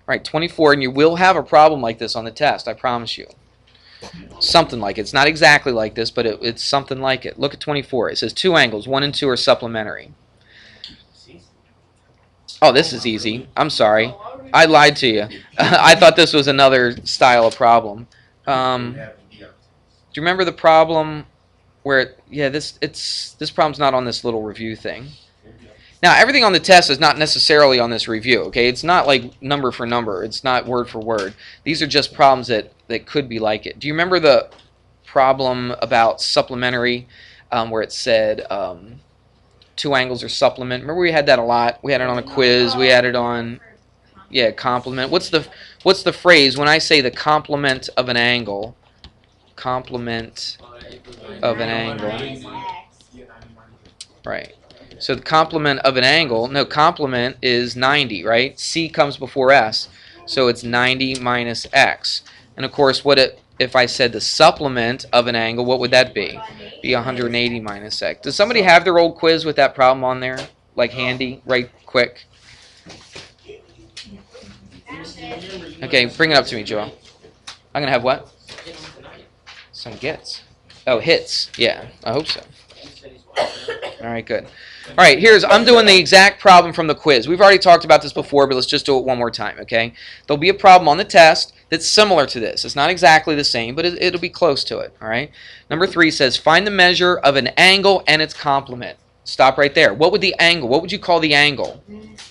All right, 24, and you will have a problem like this on the test, I promise you. Something like it. It's not exactly like this, but it's something like it. Look at 24. It says two angles, 1 and 2 are supplementary. Oh, this is easy. I'm sorry. I lied to you. I thought this was another style of problem. Do you remember the problem where, yeah, this problem's not on this little review thing. Now, everything on the test is not necessarily on this review, okay? It's not like number for number. It's not word for word. These are just problems that could be like it. Do you remember the problem about supplementary where it said two angles are supplement? Remember we had that a lot? We had it on a quiz. We had it on, yeah, complement. What's the phrase when I say the complement of an angle? Complement of an angle. Right. So the complement of an angle, no, complement is 90, right? C comes before S, so it's 90 minus X. And of course, if I said the supplement of an angle, what would that be? Be 180 minus X. Does somebody have their old quiz with that problem on there? Like handy, right quick? Okay, bring it up to me, Joel. I'm going to have what? Some gets. Oh, hits. Yeah, I hope so. All right, good. All right, I'm doing the exact problem from the quiz. We've already talked about this before, but let's just do it one more time, okay? There'll be a problem on the test that's similar to this. It's not exactly the same, but it'll be close to it, all right? Number 3 says, find the measure of an angle and its complement. Stop right there. What would the angle, what would you call the angle?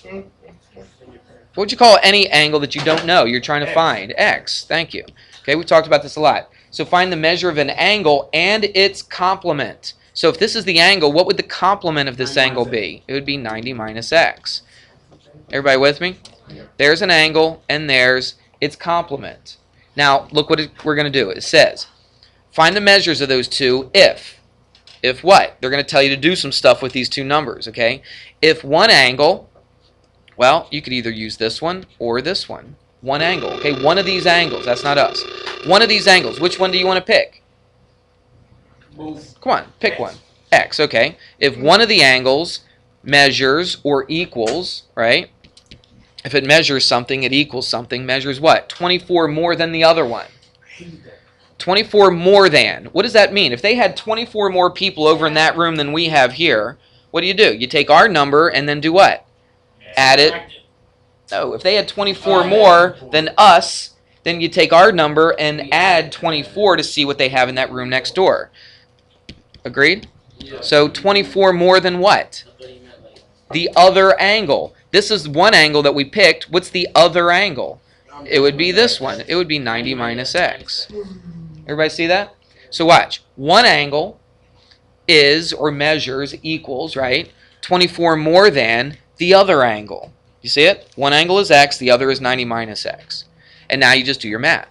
What would you call any angle that you don't know you're trying to find? X. Thank you. Okay, we've talked about this a lot. So find the measure of an angle and its complement. So if this is the angle, what would the complement of this angle be? It would be 90 minus X. Everybody with me? There's an angle, and there's its complement. Now, look what we're going to do. It says, find the measures of those two if what? They're going to tell you to do some stuff with these two numbers, okay? If one angle, well, you could either use this one or this one. One angle, okay? One of these angles. That's not us. One of these angles. Which one do you want to pick? Come on, pick one. X, okay. If one of the angles measures or equals, right? If it measures something, it equals something. Measures what? 24 more than the other one. 24 more than. What does that mean? If they had 24 more people over in that room than we have here, what do? You take our number and then do what? Add it. No, if they had 24 more than us, then you take our number and add 24 to see what they have in that room next door. Agreed? So 24 more than what? The other angle. This is one angle that we picked. What's the other angle? It would be this one. It would be 90 minus X. Everybody see that? So watch. One angle is, or measures, equals, right? 24 more than the other angle. You see it? One angle is X, the other is 90 minus X. And now you just do your math.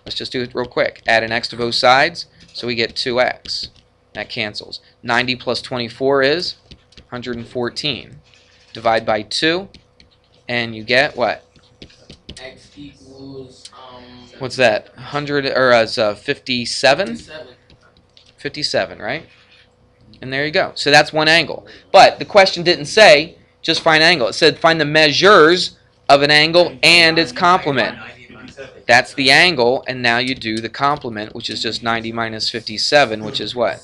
Let's just do it real quick. Add an X to both sides, so we get 2X. That cancels. 90 plus 24 is 114. Divide by 2, and you get what? X equals what's that? 100 or 57? 57, right? And there you go. So that's one angle. But the question didn't say just find angle. It said find the measures of an angle and its complement. That's the angle, and now you do the complement, which is just 90 minus 57, which is what?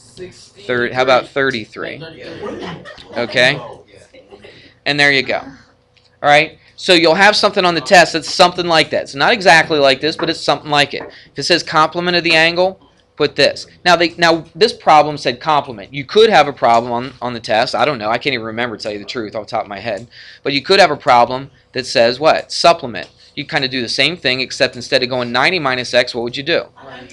How about 33? Okay? And there you go. All right? So you'll have something on the test that's something like that. It's not exactly like this, but it's something like it. If it says complement of the angle, put this. Now this problem said complement. You could have a problem on the test. I don't know. I can't even remember, to tell you the truth, off the top of my head. But you could have a problem that says what? Supplement. You kind of do the same thing, except instead of going 90 minus X, what would you do?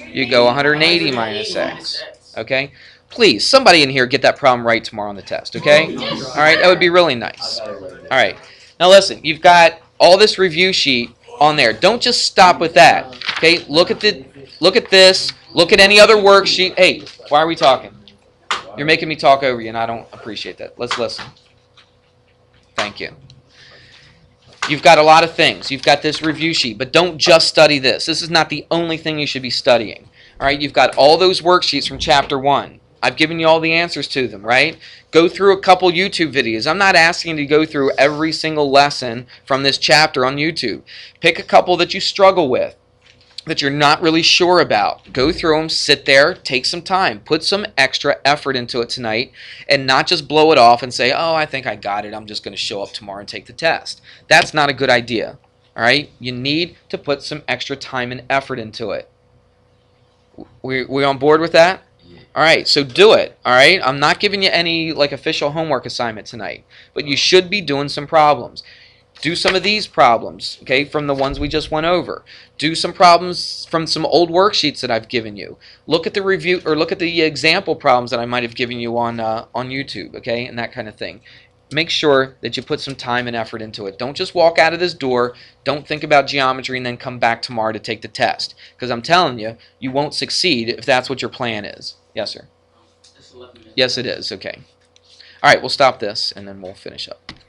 You go 180 minus X. Okay? Please, somebody in here get that problem right tomorrow on the test, okay? All right? That would be really nice. All right. Now listen, you've got all this review sheet on there. Don't just stop with that. Okay? Look at this. Look at any other worksheet. Hey, why are we talking? You're making me talk over you, and I don't appreciate that. Let's listen. Thank you. You've got a lot of things. You've got this review sheet, but don't just study this. This is not the only thing you should be studying. All right? You've got all those worksheets from Chapter 1. I've given you all the answers to them, right? Go through a couple YouTube videos. I'm not asking you to go through every single lesson from this chapter on YouTube. Pick a couple that you struggle with, that you're not really sure about. Go through them, sit there, take some time, put some extra effort into it tonight, and not just blow it off and say, oh, I think I got it, I'm just going to show up tomorrow and take the test. That's not a good idea. All right? You need to put some extra time and effort into it. We on board with that? Yeah. All right, so do it. All right? I'm not giving you any like official homework assignment tonight, but you should be doing some problems. Do some of these problems, okay, from the ones we just went over. Do some problems from some old worksheets that I've given you. Look at the review or look at the example problems that I might have given you on YouTube, okay, and that kind of thing. Make sure that you put some time and effort into it. Don't just walk out of this door, don't think about geometry, and then come back tomorrow to take the test. Because I'm telling you, you won't succeed if that's what your plan is. Yes, sir? It's 11 minutes. Yes, it is. Okay. All right, we'll stop this, and then we'll finish up.